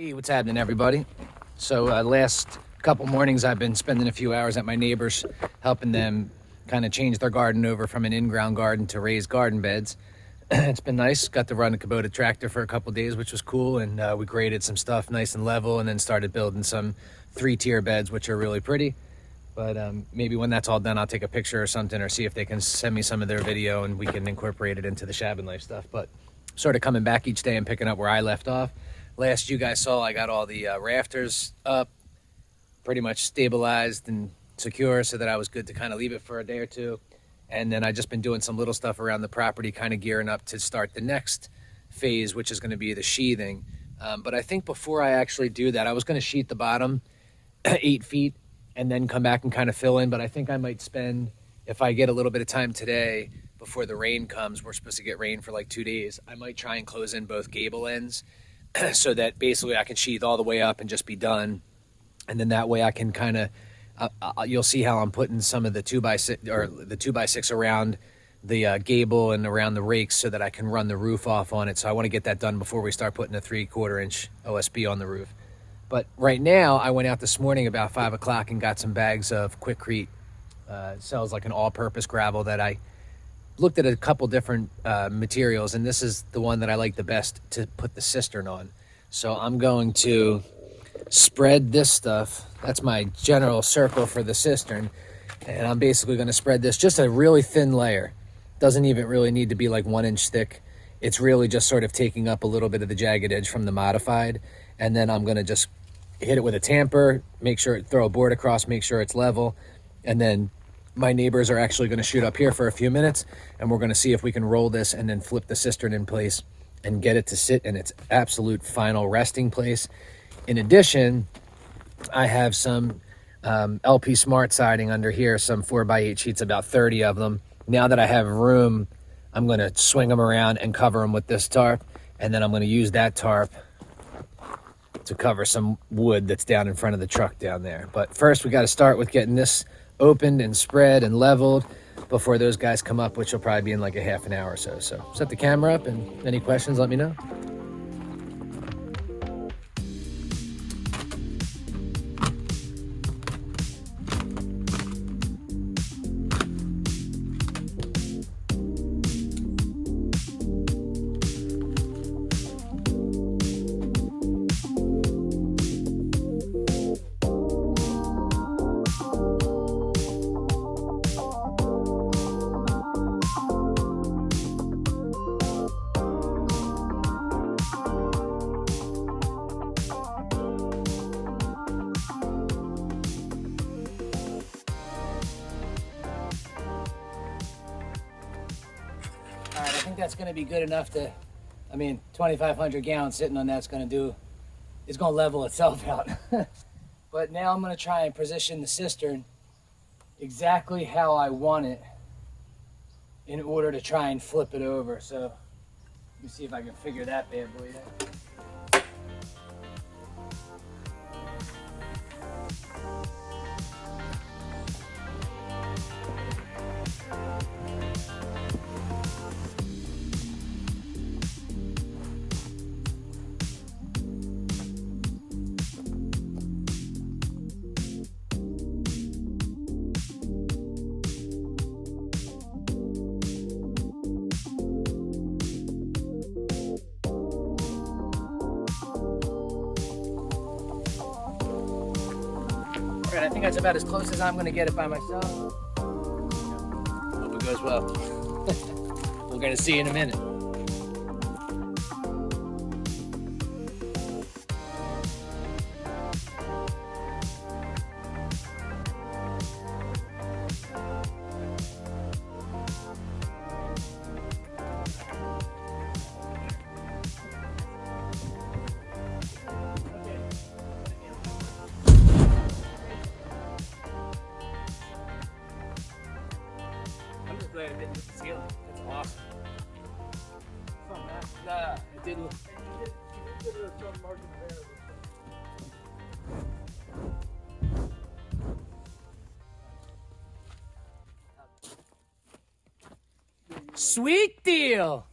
Hey, what's happening, everybody? So last couple mornings I've been spending a few hours at my neighbors, helping them kind of change their garden over from an in-ground garden to raised garden beds. It's been nice. Got to run a Kubota tractor for a couple days, which was cool, and we graded some stuff nice and level, and then started building some 3-tier beds, which are really pretty. But maybe when that's all done, I'll take a picture or something, or see if they can send me some of their video and we can incorporate it into the ShabinLife stuff. But sort of coming back each day and picking up where I left off. Last you guys saw, I got all the rafters up, pretty much stabilized and secure, so that I was good to kind of leave it for a day or two. And then I just been doing some little stuff around the property, kind of gearing up to start the next phase, which is going to be the sheathing. But I think before I actually do that, I was going to sheet the bottom 8 feet and then come back and kind of fill in. But I think I might spend, if I get a little bit of time today before the rain comes, we're supposed to get rain for like 2 days, I might try and close in both gable ends so that basically I can sheathe all the way up and just be done. And then that way I can kind of, you'll see how I'm putting some of the 2x6 or the 2x6 around the gable and around the rakes so that I can run the roof off on it. So I want to get that done before we start putting a 3/4 inch OSB on the roof. But right now, I went out this morning about 5 o'clock and got some bags of Quikrete. Sells like an all-purpose gravel that I looked at a couple different materials, and this is the one that I like the best to put the cistern on. So I'm going to spread this stuff. That's my general circle for the cistern, and I'm basically going to spread this, just a really thin layer. Doesn't even really need to be like 1 inch thick. It's really just sort of taking up a little bit of the jagged edge from the modified, and then I'm going to just hit it with a tamper, make sure, throw a board across, make sure it's level, and then my neighbors are actually going to shoot up here for a few minutes, and we're going to see if we can roll this and then flip the cistern in place and get it to sit in its absolute final resting place. In addition, I have some LP Smart siding under here, some 4x8 sheets, about 30 of them. Now that I have room, I'm going to swing them around and cover them with this tarp, and then I'm going to use that tarp to cover some wood that's down in front of the truck down there. But first, we got to start with getting this opened and spread and leveled before those guys come up, which will probably be in like a half an hour or so. So set the camera up, and any questions, let me know. All right, I think that's going to be good enough to, 2,500 gallons sitting on that's going to level itself out. But now I'm going to try and position the cistern exactly how I want it in order to try and flip it over. So let me see if I can figure that bad boy out. I think that's about as close as I'm going to get it by myself. Hope it goes well. We're going to see in a minute. Glad it didn't hit the ceiling. That's awesome. Nah, it didn't. You did a strong margin there. Sweet deal.